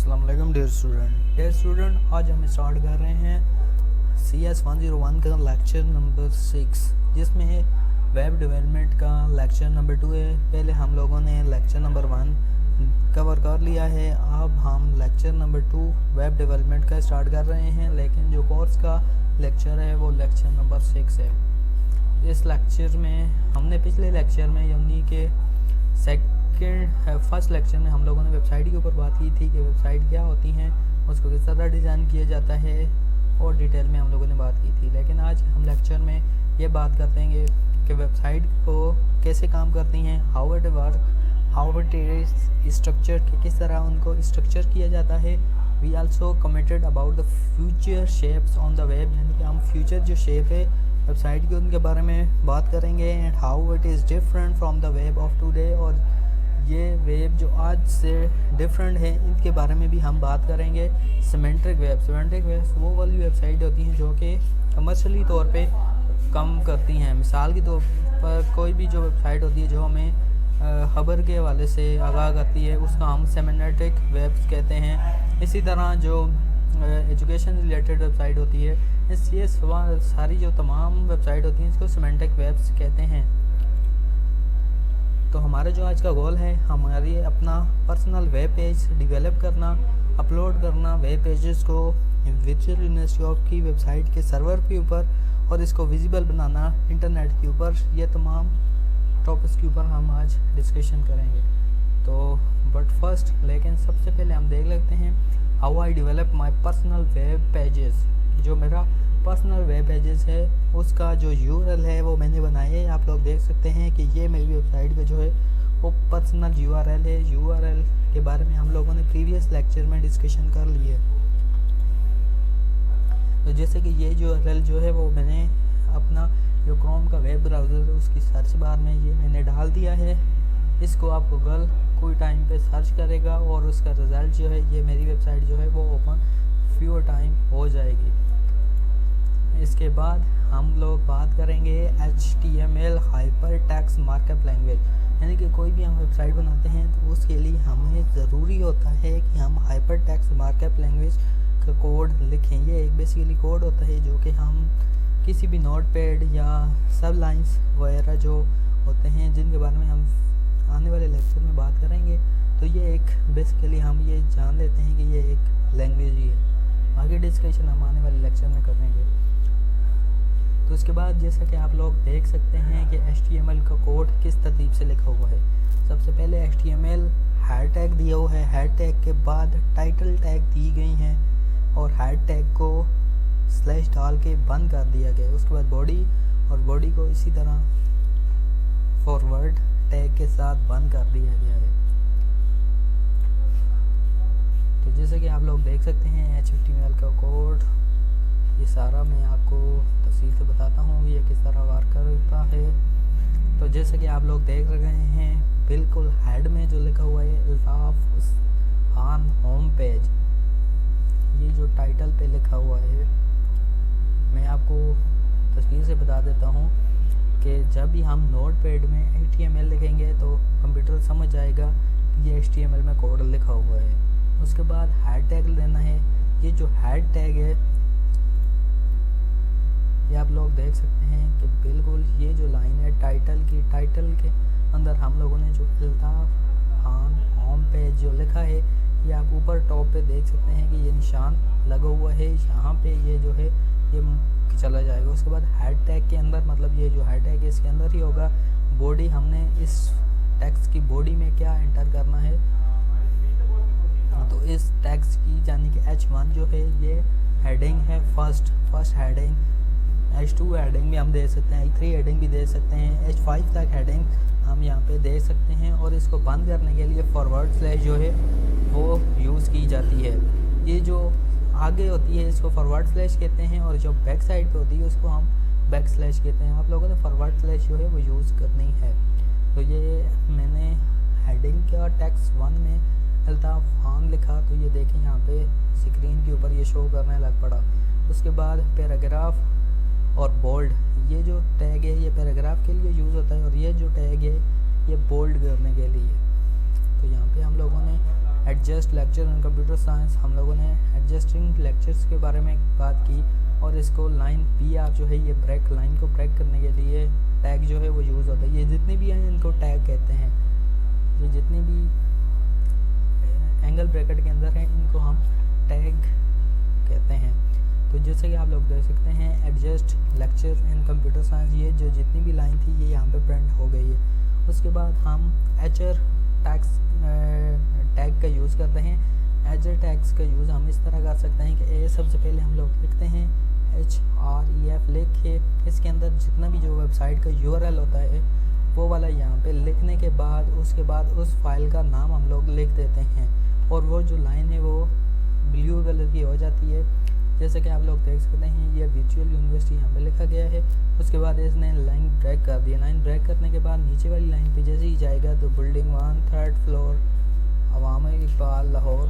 अस्सलाम वालेकुम dear student आज हम स्टार्ट कर रहे हैं CS 101 का लेक्चर नंबर 6 जिसमें वेब डेवलपमेंट का लेक्चर नंबर 2 है। पहले हम लोगों ने लेक्चर नंबर 1 कवर कर लिया है। अब हम लेक्चर नंबर 2 वेब डेवलपमेंट का स्टार्ट कर रहे हैं, लेकिन जो कोर्स का लेक्चर है वो लेक्चर नंबर 6 है। इस लेक्चर में हमने पिछले लेक्चर में यानी कि फर्स्ट लेक्चर में हम लोगों ने वेबसाइट के ऊपर बात की थी कि वेबसाइट क्या होती हैं, उसको किस तरह डिज़ाइन किया जाता है और डिटेल में हम लोगों ने बात की थी। लेकिन आज हम लेक्चर में ये बात करते हैं कि वेबसाइट को कैसे काम करती हैं, how it work, how it is structure, कि किस तरह उनको स्ट्रक्चर किया जाता है। We also committed about the future shapes on the web, यानी कि हम फ्यूचर जो शेप है वेबसाइट के उनके बारे में बात करेंगे and how it is different from the web of today, और ये वेब जो आज से डिफरेंट है इनके बारे में भी हम बात करेंगे। सिमेंट्रिक वेब्स वो वाली वेबसाइट होती हैं जो कि कमर्शियली तौर पे कम करती हैं। मिसाल के तौर पर कोई भी जो वेबसाइट होती है जो हमें खबर के हवाले से आगाह करती है उसका हम सिमेंट्रिक वेब्स कहते हैं। इसी तरह जो एजुकेशन रिलेटेड वेबसाइट होती है, ये सारी जो तमाम वेबसाइट होती हैं इसको सिमेंट्रिक वेब्स कहते हैं। तो हमारा जो आज का गोल है, हमारी अपना पर्सनल वेब पेज डेवलप करना, अपलोड करना वेब पेजेस को वर्चुअल यूनिवर्सिटी की वेबसाइट के सर्वर के ऊपर और इसको विजिबल बनाना इंटरनेट के ऊपर। ये तमाम टॉपिक्स के ऊपर हम आज डिस्कशन करेंगे। तो लेकिन सबसे पहले हम देख लेते हैं how I develop my personal web pages. जो मेरा पर्सनल वेब पेजेस है उसका जो URL है वो मैंने बनाया है। आप लोग देख सकते हैं कि ये मेरी वेबसाइट पे जो है वो पर्सनल URL है। URL के बारे में हम लोगों ने प्रीवियस लेक्चर में डिस्कशन कर ली है। तो जैसे कि ये URL जो है वो मैंने अपना जो क्रोम का वेब ब्राउज़र है उसकी सर्च बार में ये मैंने डाल दिया है। इसको आप गूगल कोई टाइम पे सर्च करेगा और उसका रिज़ल्ट जो है ये मेरी वेबसाइट जो है वो ओपन फ्यू टाइम हो जाएगी। इसके बाद हम लोग बात करेंगे HTML हाइपरटेक्स्ट मार्कअप लैंग्वेज, यानी कि कोई भी हम वेबसाइट बनाते हैं तो उसके लिए हमें ज़रूरी होता है कि हम हाइपरटेक्स्ट मार्कअप लैंग्वेज का कोड लिखें। ये एक बेसिकली कोड होता है जो कि हम किसी भी नोटपैड या सब लाइन्स वगैरह जो होते हैं जिनके बारे में हम आने वाले लेक्चर में बात करेंगे, तो ये एक बेसिकली हम ये जान लेते हैं कि ये एक लैंग्वेज ही है। आगे डिस्कशन हम आने वाले लेक्चर में करेंगे। तो उसके बाद जैसा कि आप लोग देख सकते हैं कि HTML का कोड किस तरतीब से लिखा हुआ है। सबसे पहले HTML हैड टैग दिया हुआ है, हैड टैग के बाद टाइटल टैग दी गई हैं और हैड टैग को स्लैश डाल के बंद कर दिया गया है। उसके बाद बॉडी, और बॉडी को इसी तरह फॉरवर्ड टैग के साथ बंद कर दिया गया है। तो जैसे कि आप लोग देख सकते हैं HTML का कोड, ये सारा मैं आपको तफसील से बताता हूँ ये किस तरह वर्क करता है। तो जैसे कि आप लोग देख रहे हैं बिल्कुल हेड में जो लिखा हुआ है अल्ताफ ऑन होम पेज, ये जो टाइटल पे लिखा हुआ है मैं आपको तस्वीर से बता देता हूँ कि जब भी हम नोटपैड में HTML लिखेंगे तो कंप्यूटर समझ जाएगा कि ये HTML में कोड लिखा हुआ है। उसके बाद हैड टैग लेना है। ये जो हैड टैग है ये आप लोग देख सकते हैं कि बिल्कुल ये जो लाइन है टाइटल के अंदर हम लोगों ने जो अल्ताफ ऑन होम पेज जो लिखा है ये आप ऊपर टॉप पे देख सकते हैं कि ये निशान लगा हुआ है। यहाँ पे ये जो है ये चला जाएगा। उसके बाद हैड टैग के अंदर, मतलब ये जो हैड टैग है इसके अंदर ही होगा बॉडी। हमने इस टेक्स्ट की बॉडी में क्या एंटर करना है, तो इस टेक्स्ट की यानी कि H1 जो है ये हेडिंग है, फर्स्ट हेडिंग। H2 हेडिंग भी हम दे सकते हैं, H3 हेडिंग भी दे सकते हैं, H5 तक हेडिंग हम यहाँ पे दे सकते हैं। और इसको बंद करने के लिए फॉरवर्ड स्लैश जो है वो यूज़ की जाती है। ये जो आगे होती है इसको फॉरवर्ड स्लैश कहते हैं और जो बैक साइड पे होती है उसको हम बैक स्लैश कहते हैं। आप लोगों ने फॉरवर्ड स्लैश जो है वो यूज़ करनी है। तो ये मैंने हेडिंग का टेक्स्ट 1 में अल्ताफ खान लिखा, तो ये देखें यहाँ पे स्क्रीन के ऊपर ये शो करने लग पड़ा। उसके बाद पैराग्राफ और बोल्ड, ये जो टैग है ये पैराग्राफ के लिए यूज़ होता है और ये जो टैग है ये बोल्ड करने के लिए। तो यहाँ पे हम लोगों ने adjust lecture in computer science, हम लोगों ने एडजस्टिंग लेक्चर्स के बारे में बात की और इसको लाइन PR जो है ये ब्रेक, लाइन को ब्रेक करने के लिए टैग जो है वो यूज़ होता है। ये जितने भी हैं इनको टैग कहते हैं। ये जितने भी एंगल ब्रैकेट के अंदर हैं इनको हम टैग कहते हैं। तो जैसे कि आप लोग देख सकते हैं adjust lecture in computer science, ये जो जितनी भी लाइन थी ये यहाँ पे प्रिंट हो गई है। उसके बाद हम HR टैग का यूज़ करते हैं। HR टैग्स का यूज़ हम इस तरह कर सकते हैं कि सबसे पहले हम लोग लिखते हैं HREF लिख के इसके अंदर जितना भी जो वेबसाइट का URL होता है वो वाला यहाँ पे लिखने के बाद उसके बाद उस फाइल का नाम हम लोग लिख देते हैं और वो जो लाइन है वो ब्लू कलर की हो जाती है। जैसे कि आप लोग देख सकते हैं ये वर्चुअल यूनिवर्सिटी यहाँ पे लिखा गया है। उसके बाद इसने लाइन ब्रेक कर दिया। लाइन ब्रेक करने के बाद नीचे वाली लाइन पे जैसे ही जाएगा तो बिल्डिंग 1 3rd फ्लोर अवाम इकबाल लाहौर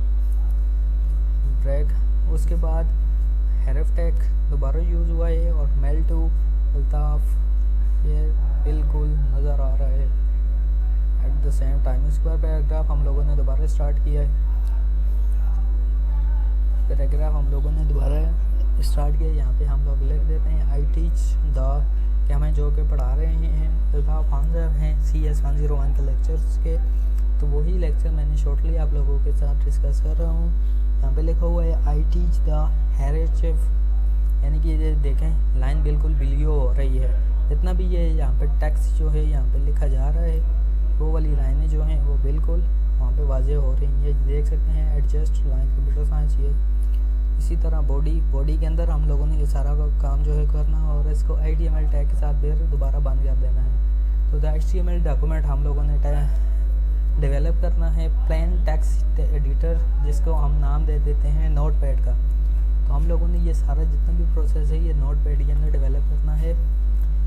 ब्रेक। उसके बाद हैरफ टैग दोबारा यूज़ हुआ है और मेल टू अल्ताफ़ ये बिल्कुल नज़र आ रहा है एट द सेम टाइम। उसके बाद पैराग्राफ हम लोगों ने दोबारा स्टार्ट किया है। पैराग्राफ हम लोगों ने दोबारा स्टार्ट किया। यहाँ पे हम लोग लिख देते हैं आई टीच द, कि हमें जो कि पढ़ा रहे हैं अल्ताफ़ खान साहब हैं CS 101 के लेक्चर्स के। तो वही लेक्चर मैंने शॉर्टली आप लोगों के साथ डिस्कस कर रहा हूँ। यहाँ पे लिखा हुआ है आई टीच द हैरेचिफ, यानी कि ये देखें लाइन बिल्कुल ब्लू हो रही है। जितना भी ये यहाँ पे टेक्स्ट जो है यहाँ पे लिखा जा रहा है वो वाली लाइनें जो हैं वो बिल्कुल वहाँ पे वाज़ेह हो रही हैं। ये देख सकते हैं एडजस्ट लाइन कंप्यूटर साइंस। ये इसी तरह बॉडी के अंदर हम लोगों ने ये सारा काम जो है करना और इसको HTML टैग के साथ फिर दोबारा बंद कर देना है। तो द HTML डॉक्यूमेंट हम लोगों ने डेवलप करना है प्लेन टेक्स्ट एडिटर, जिसको हम नाम दे देते हैं नोटपैड का। तो हम लोगों ने ये सारा जितना भी प्रोसेस है ये नोटपैड के अंदर डेवलप करना है।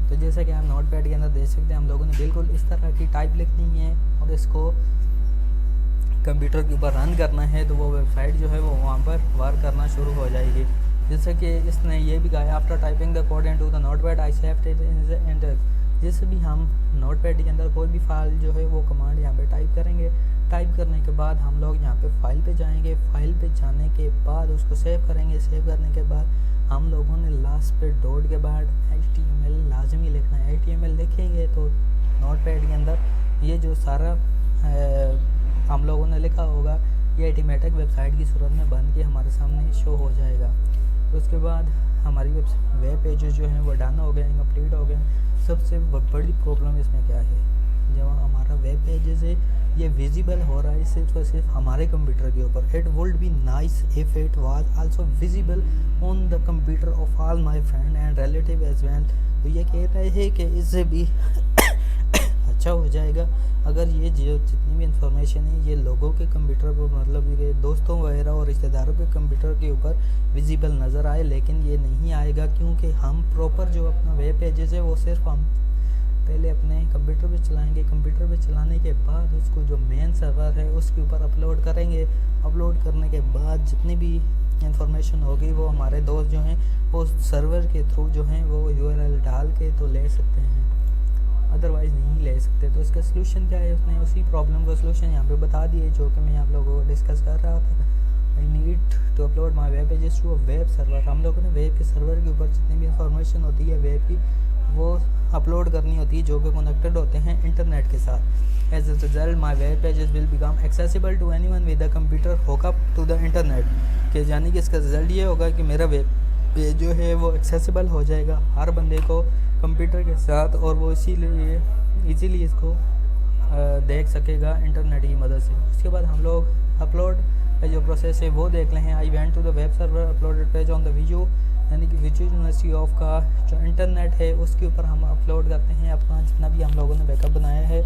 तो जैसा कि आप नोटपैड के अंदर देख सकते हैं हम लोगों ने बिल्कुल इस तरह की टाइप लिखनी है और इसको कंप्यूटर के ऊपर रन करना है। तो वो वेबसाइट जो है वो वहाँ पर वर्क करना शुरू हो जाएगी। जैसे कि इसने ये भी कहा after typing the code into the notepad I saved it in the enter. जैसे भी हम नोटपैड के अंदर कोई भी फाइल जो है वो कमांड यहाँ पे टाइप करेंगे। टाइप करने के बाद हम लोग यहाँ पे फाइल पे जाएंगे। फाइल पे जाने के बाद उसको सेव करेंगे। सेव करने के बाद हम लोगों ने लास्ट पे डॉट के बाद HTML लाजमी लिखना है। HTML लिखेंगे तो नोटपैड के अंदर ये जो सारा हम लोगों ने लिखा होगा ये ऑटोमेटिक वेबसाइट की सूरत में बन के हमारे सामने शो हो जाएगा। तो उसके बाद हमारी वेब पेजेस जो हैं वो डन हो गए, कंप्लीट हो गए। सबसे बड़ी प्रॉब्लम इसमें क्या है, जब हमारा वेब पेजेस है ये विजिबल हो रहा है सिर्फ और सिर्फ हमारे कंप्यूटर के ऊपर। It would be nice if it was also visible on the computer of all my friend and relative as well. तो ये कह रहे हैं कि इससे भी अच्छा हो जाएगा अगर ये जो जितनी भी इंफॉर्मेशन है ये लोगों के कंप्यूटर पर, मतलब ये दोस्तों वगैरह और रिश्तेदारों के कंप्यूटर के ऊपर विजिबल नज़र आए। लेकिन ये नहीं आएगा क्योंकि हम प्रॉपर जो अपना वेब पेजेस है वो सिर्फ हम पहले अपने कंप्यूटर पे चलाएंगे। कंप्यूटर पे चलाने के बाद उसको जो मेन सर्वर है उसके ऊपर अपलोड करेंगे। अपलोड करने के बाद जितनी भी इंफॉर्मेशन होगी वो हमारे दोस्त जो हैं वो सर्वर के थ्रू जो हैं वो URL डाल के तो ले सकते हैं, अदरवाइज़ नहीं ले सकते। तो इसका सलूशन क्या है, उसने उसी प्रॉब्लम का सलूशन यहाँ पे बता दिए जो कि मैं आप लोगों को डिस्कस कर रहा था। I need to upload my web pages to a web server. हम लोगों ने वेब के सर्वर के ऊपर जितनी भी इंफॉर्मेशन होती है वेब की वो अपलोड करनी होती है जो कि कनेक्टेड होते हैं इंटरनेट के साथ। As a result my web pages will become accessible to anyone with a computer hookup to the internet. कि यानी कि इसका रिजल्ट ये होगा कि मेरा वेब पेज जो है वो एक्सेसिबल हो जाएगा हर बंदे को कंप्यूटर के साथ, और वो इसीलिए इजीली इसको देख सकेगा इंटरनेट की मदद से। उसके बाद हम लोग अपलोड का जो प्रोसेस है वो देख लें। I went to the web server uploaded page on the video, यानी कि वर्चुअल यूनिवर्सिटी ऑफ का जो इंटरनेट है उसके ऊपर हम अपलोड करते हैं अपना जितना भी हम लोगों ने बैकअप बनाया है।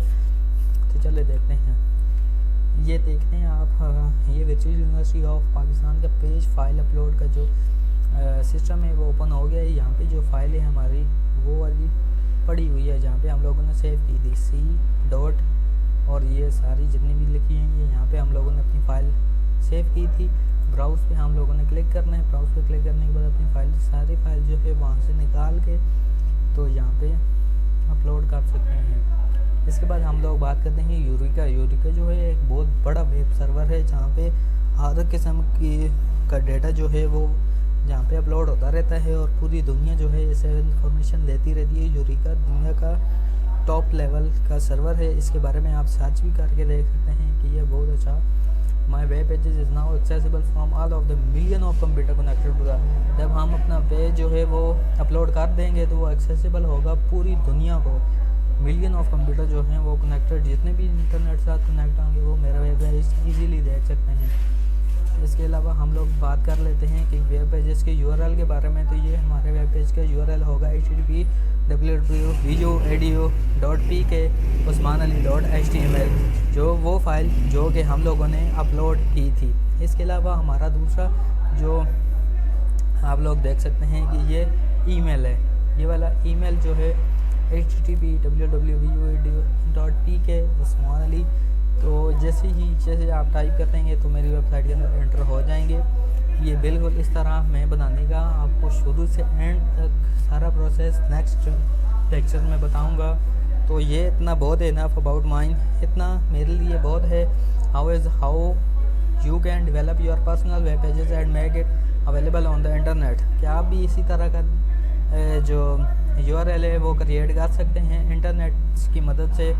तो चले देखते हैं। ये देखते हैं आप, ये वर्चुअल यूनिवर्सिटी ऑफ पाकिस्तान का पेज फाइल अपलोड का जो सिस्टम है वो ओपन हो गया है। यहाँ पे जो फाइल है हमारी वो वाली पड़ी हुई है जहाँ पे हम लोगों ने सेव की थी C. और ये सारी जितनी भी लिखी हैं ये यहाँ पे हम लोगों ने अपनी फ़ाइल सेव की थी। ब्राउज़ पे हम लोगों ने क्लिक करना है। ब्राउज़ पे क्लिक करने के बाद अपनी फ़ाइल सारी फाइल जो है वहाँ से निकाल के तो यहाँ पे अपलोड कर सकते हैं। इसके बाद हम लोग बात करते हैं यूरिका। यूरिका जो है एक बहुत बड़ा वेब सर्वर है जहाँ पे हर किस्म की का डेटा जो है वो जहाँ पे अपलोड होता रहता है और पूरी दुनिया जो है इसे इंफॉर्मेशन लेती रहती है। यूरिका दुनिया का टॉप लेवल का सर्वर है। इसके बारे में आप सर्च भी करके देख सकते हैं कि ये बहुत अच्छा my web pages is now accessible from all of the million of computer connected to the. जब हम अपना पेज जो है वो अपलोड कर देंगे तो वो एक्सेसिबल होगा पूरी दुनिया को। मिलियन ऑफ कंप्यूटर जो हैं वो कनेक्टेड, जितने भी इंटरनेट साथ कनेक्ट होंगे वो मेरा वेब पेज ईजीली देख सकते हैं। इसके अलावा हम लोग बात कर लेते हैं कि वेब पेजेस के यूआरएल के बारे में। तो ये हमारे वेब पेज का यूआरएल होगा http://video.pk:/usmanali.html, जो वो फाइल जो कि हम लोगों ने अपलोड की थी। इसके अलावा हमारा दूसरा जो आप लोग देख सकते हैं कि ये ईमेल है। ये वाला ईमेल जो है http://www.pk:/usmanali। तो जैसे आप टाइप कर देंगे तो मेरी वेबसाइट के अंदर एंटर हो जाएंगे। ये बिल्कुल इस तरह मैं बनाने का आपको शुरू से एंड तक सारा प्रोसेस नेक्स्ट लेक्चर में बताऊंगा। तो ये इतना बहुत है इनफ अबाउट माइन, इतना मेरे लिए बहुत है। How you can develop your personal web pages and make it available on the internet. क्या आप भी इसी तरह का जो यूआरएल है वो क्रिएट कर सकते हैं इंटरनेट की मदद से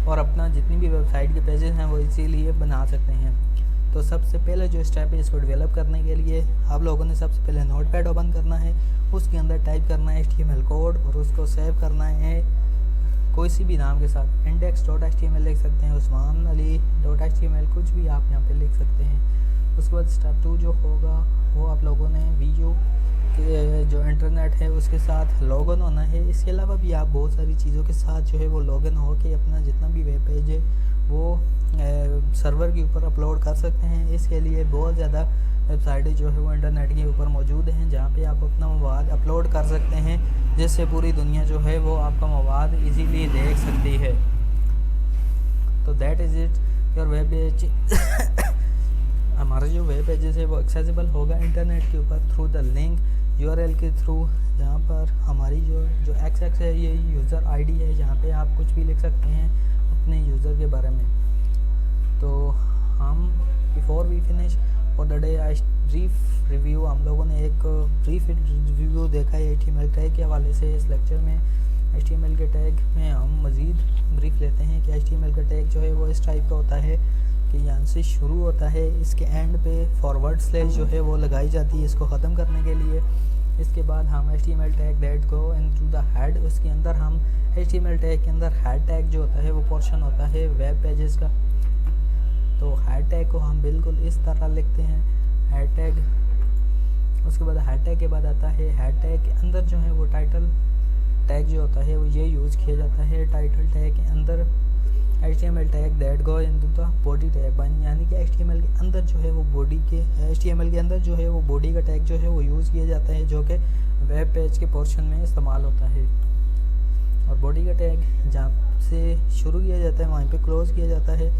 और अपना जितनी भी वेबसाइट के पेजेस हैं वो इसीलिए बना सकते हैं। तो सबसे पहले जो स्टेप है इसको डेवलप करने के लिए आप लोगों ने सबसे पहले नोटपैड ओपन करना है, उसके अंदर टाइप करना है HTML कोड और उसको सेव करना है कोई सी भी नाम के साथ। index.html लिख सकते हैं, usmanali.html, कुछ भी आप यहाँ पे लिख सकते हैं। उसके बाद स्टेप 2 जो होगा वो आप लोगों ने वीडियो के जो इंटरनेट है उसके साथ लॉगिन होना है। इसके अलावा भी आप बहुत सारी चीज़ों के साथ जो है वो लॉगिन हो के अपना जितना भी वेब पेज है वो सर्वर के ऊपर अपलोड कर सकते हैं। इसके लिए बहुत ज़्यादा वेबसाइटें जो है वो इंटरनेट के ऊपर मौजूद हैं जहाँ पे आप अपना मवाद अपलोड कर सकते हैं, जिससे पूरी दुनिया जो है वो आपका मवाद इजीली देख सकती है। तो that is it your web page. हमारा जो वेब पेजेस है वो एक्सेसिबल होगा इंटरनेट के ऊपर थ्रू द लिंक यूआरएल के थ्रू, जहाँ पर हमारी जो XX है ये यूज़र आईडी है, जहाँ पे आप कुछ भी लिख सकते हैं अपने यूज़र के बारे में। तो हम before we finish for the day I brief review, हम लोगों ने एक ब्रीफ रिव्यू देखा है HTML टैग के हवाले से। इस लेक्चर में HTML के टैग में हम मज़ीद ब्रीफ लेते हैं कि HTML का टैग जो है वो इस टाइप का होता है कि यहाँ से शुरू होता है, इसके एंड पे फॉरवर्ड स्लैश जो है वो लगाई जाती है इसको ख़त्म करने के लिए। इसके बाद हम HTML tag that go into the head, उसके अंदर हम HTML टैग के अंदर हेड टैग जो होता है वो पोर्शन होता है वेब पेजेस का। तो हेड टैग को हम बिल्कुल इस तरह लिखते हैं, हेड टैग। उसके बाद हेड टैग के बाद आता है हेड टैग के अंदर जो है वो टाइटल टैग जो होता है वो ये यूज़ किया जाता है। टाइटल टैग के अंदर HTML tag that go into the body tag, यानी कि HTML के अंदर जो है वो HTML के अंदर जो है वो बॉडी का टैग जो है वो यूज़ किया जाता है, जो कि वेब पेज के पोर्शन में इस्तेमाल होता है। और बॉडी का टैग जहाँ से शुरू किया जाता है वहीं पे क्लोज़ किया जाता है।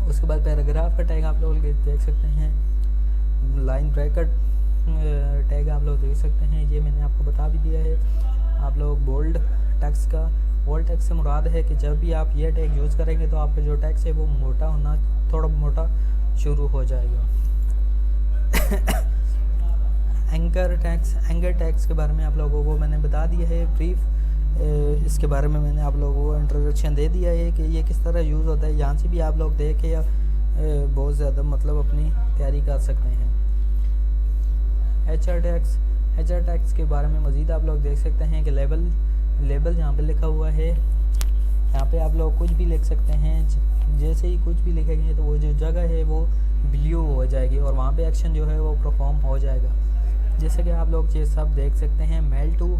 उसके बाद पैराग्राफ का टैग आप लोग देख सकते हैं, लाइन ब्रैकेट टैग आप लोग देख सकते हैं, ये मैंने आपको बता भी दिया है। आप लोग बोल्ड टेक्स्ट का, बोल्ड टेक्स्ट से मुराद है कि जब भी आप ये टैग यूज़ करेंगे तो आपका जो टेक्स्ट है वो मोटा होना, थोड़ा मोटा शुरू हो जाएगा। एंकर टैग्स के बारे में आप लोगों को मैंने बता दिया है ब्रीफ। इसके बारे में मैंने आप लोगों को इंट्रोडक्शन दे दिया है कि ये किस तरह यूज़ होता है। यहाँ से भी आप लोग देख के या बहुत ज़्यादा मतलब अपनी तैयारी कर सकते हैं। HR टैग्स के बारे में मज़ीद आप लोग देख सकते हैं कि लेबल यहाँ पे लिखा हुआ है, यहाँ पे आप लोग कुछ भी लिख सकते हैं। जैसे ही कुछ भी लिखेंगे तो वो जो जगह है वो ब्लू हो जाएगी और वहाँ पे एक्शन जो है वो परफॉर्म हो जाएगा। जैसे कि आप लोग ये सब देख सकते हैं। मेल टू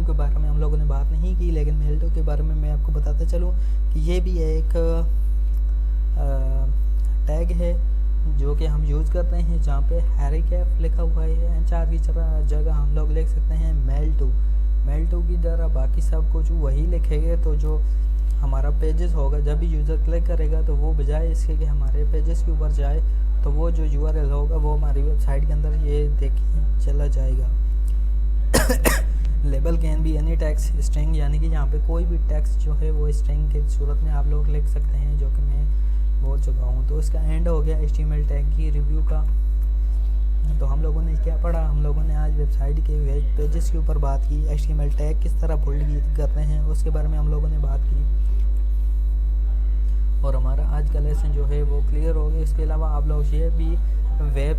के बारे में हम लोगों ने बात नहीं की, लेकिन मेल टू के बारे में मैं आपको बताता चलूँ कि ये भी एक टैग है जो कि हम यूज़ करते हैं, जहाँ पे हैरी कैफ लिखा हुआ है। HR की जगह हम लोग लिख सकते हैं मेल टू की तरह बाकी सब कुछ वही लिखेंगे। तो जो हमारा पेजेस होगा जब भी यूज़र क्लिक करेगा तो वो बजाय इसके कि हमारे पेजेस के ऊपर जाए तो वो जो URL होगा वो हमारी वेबसाइट के अंदर ये देखिए चला जाएगा। Variable can be any text string, यानी कि यहाँ पे कोई भी टेक्स्ट जो है वो स्ट्रिंग की सूरत में आप लोग लिख सकते हैं, जो कि मैं बोल चुका हूँ। तो इसका एंड हो गया HTML टैग की रिव्यू का। तो हम लोगों ने क्या पढ़ा, हम लोगों ने आज वेबसाइट के वेब पेजेस के ऊपर बात की, HTML टैग किस तरह बिल्ड करते हैं उसके बारे में हम लोगों ने बात की, और हमारा आज का लेसन जो है वो क्लियर हो गया। इसके अलावा आप लोग ये भी वेब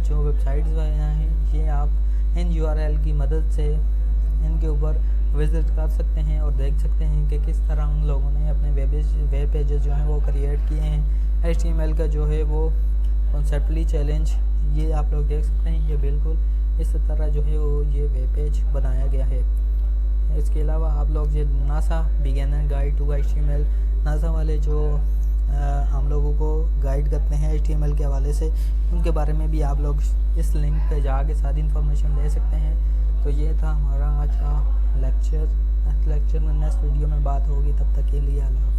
जो वेबसाइट्स हैं ये आप इन URL की मदद से इनके ऊपर विज़िट कर सकते हैं और देख सकते हैं कि किस तरह उन लोगों ने अपने वेब पेजेस जो हैं वो क्रिएट किए हैं। HTML का जो है वो कॉन्सेप्टली चैलेंज ये आप लोग देख सकते हैं, ये बिल्कुल इस तरह जो है वो ये वेब पेज बनाया गया है। इसके अलावा आप लोग ये NASA beginner guide to HTML, NASA वाले जो हम लोगों को गाइड करते हैं HTML के हवाले से, उनके बारे में भी आप लोग इस लिंक पे जाके सारी इन्फॉर्मेशन ले सकते हैं। तो ये था हमारा आज का लेक्चर। नेक्स्ट लेक्चर में नेक्स्ट वीडियो में बात होगी, तब तक के लिए अल्लाह हाफ़िज़।